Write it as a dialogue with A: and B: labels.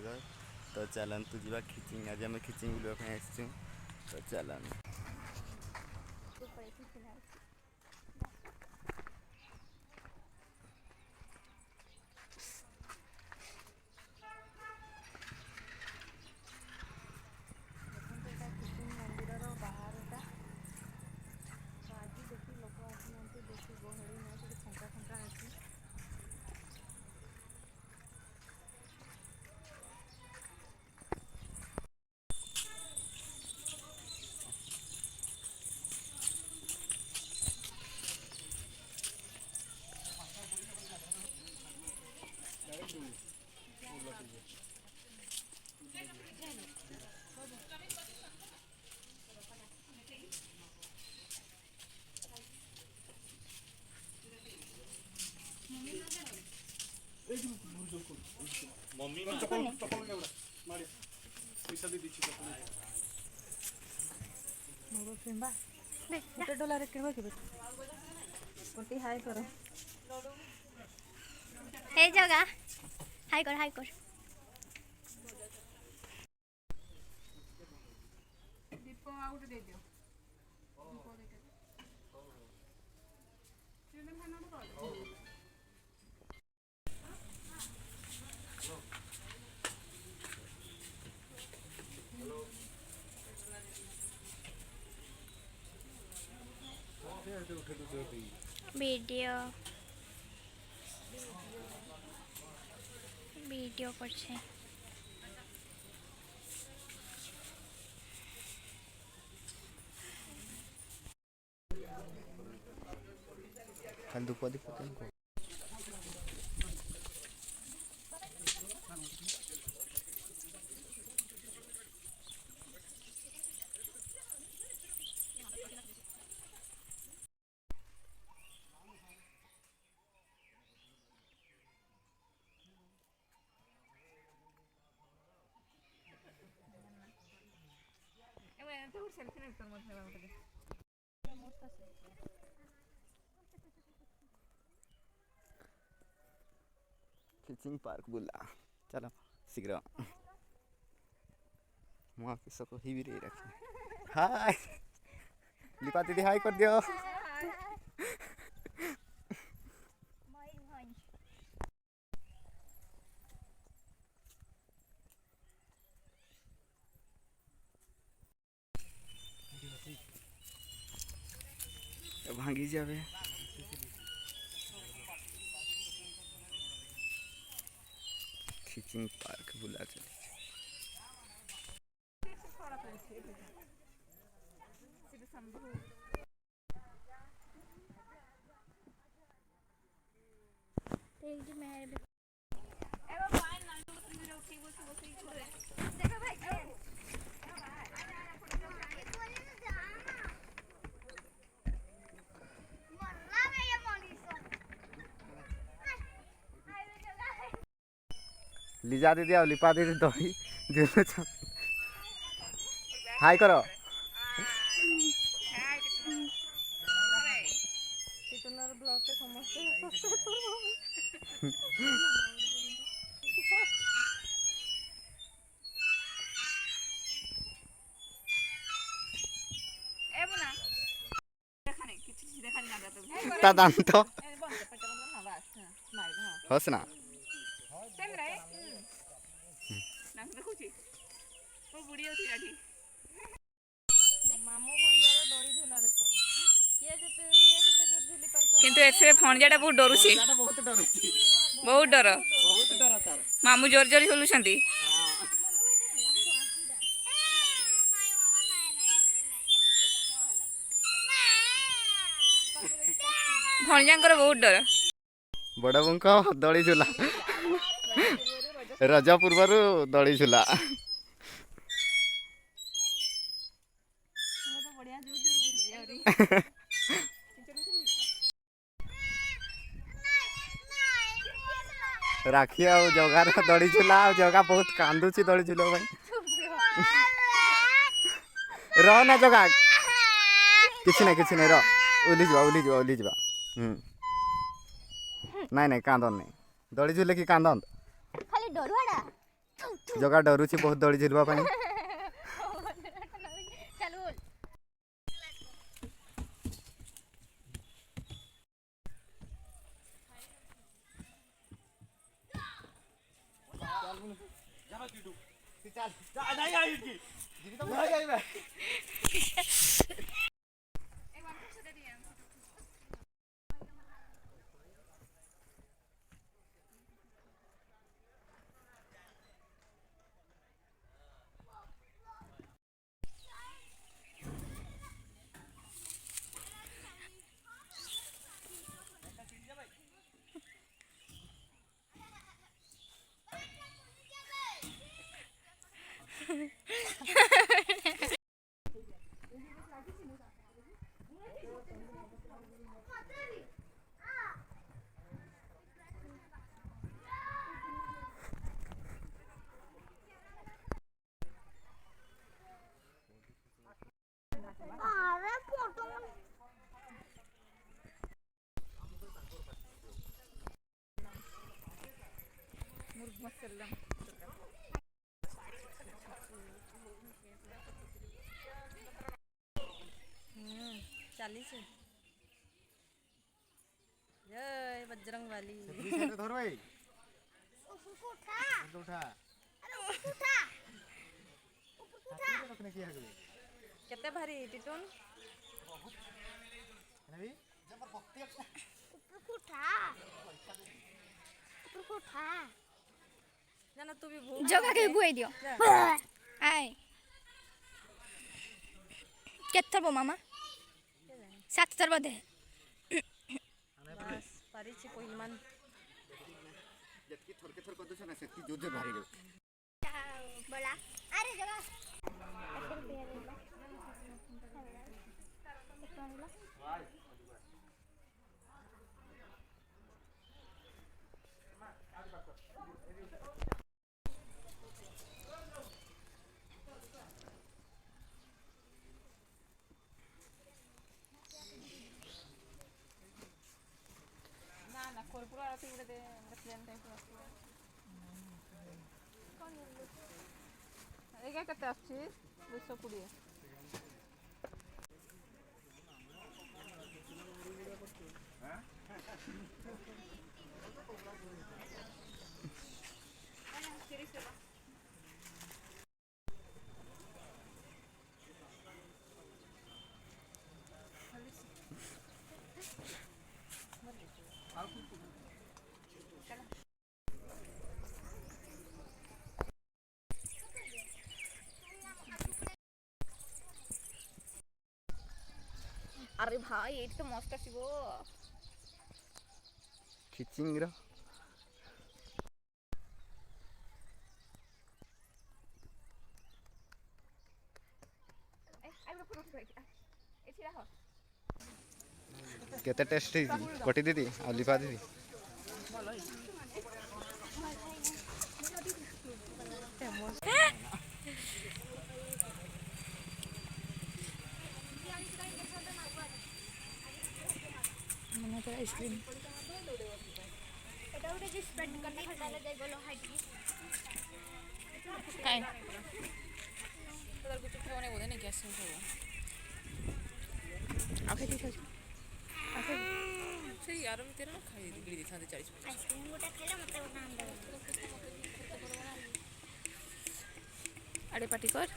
A: जगह तो चलतु जा खिचिंग आज आम खिचिंग बुलवाई आसचु तो चलन
B: मम्मी चप्पल चप्पल केवढा मारे पैसा दे दीची चप्पल
C: मग फिंबा कुठे डॉलर किंवा किती कोणती हाय करो
D: हे जगा हाय कर
C: दीप आउट दे दियो
D: वीडियो करछे
A: खाली धूप दी पतन को
C: सेल्फी नहीं कर मत लेवा
A: खिचिंग पार्क बुला चलो शीघ्र वहाँ पे सबको ही भी रही रखे हाय लिपा दीदी हाय कर दियो भांगी जावे खिचिंग पार्क बुला चले लिजा दीदी आ लिपा दीदी दही हाय करो
C: ब्लॉग के समस्त
A: दांत हस ना
C: किंतु एसे भणजाटा बहुत डरुची बहुत डर मामू जोर जोर झुलुछंती भणजांकर बहुत डर
A: बड़ बुंक दड़ी झुला रज पूर्व दड़ी झुला राखी आ जगार दड़ी झुला जगा बहुत कांदुची दड़ी झुलो भाई रह ना जगा किसी नहीं ओली जा नहीं कांदन नहीं दड़ी झुले कि कांदन
D: खाली डरुआडा
A: ଜଗା ଡରୁଛି ବହୁତ ଦଳି ଝୁଲିବା ପାଇଁ।
D: ଚାଲୁ ବୋଲ।
C: ଚାଲିଛି ଜୟ ବଜରଙ୍ଗ ବାଲି।
A: ଧର ଭାଇ
C: କେତେ ଭାରି ଟିଟୁନ ଜାନ ତୁ ବି
D: ଜଗା के बुआई दियो आए केतर बो मामा 7 थर बदे
C: पारिछि पहिलमान
A: ଯେତିକି ଥରକେ ଥର କରିଦେଉଛ ନା ସେତିକି ଜୋର ଜୋର ବାହାରି ଯାଉଛି।
D: बोला अरे जगह
C: ନା ନା କୋରପୁର ଆତି ଗୋଟେ ଦେ ପ୍ଲେନ୍ ଟାଇପ ଆସିବ ଏଇଟା କେତେ ଆସୁଛି 220
D: अरे भाई ये तो मस्त आसीबो
A: ଖିଚିଙ୍ଗର କେତେ ଟେଷ୍ଟ ହେଇଛି କୋଟି ଦିଦି ଆଉ ଲିପା ଦିଦି
D: आइसक्रीम এটা উঠে যে স্প্রেড করতে খাটালে যাই বলো হাইট काय
C: তোর কিছু খাওয়ানে বোধ নেই গ্যাস হয়ে
D: ओके ठीक है
C: সেই আর আমি তেরা খাই গিরি দিতে 40
D: आइसक्रीम गोटा खाइला मते नाम दे
C: আরে পাটি কর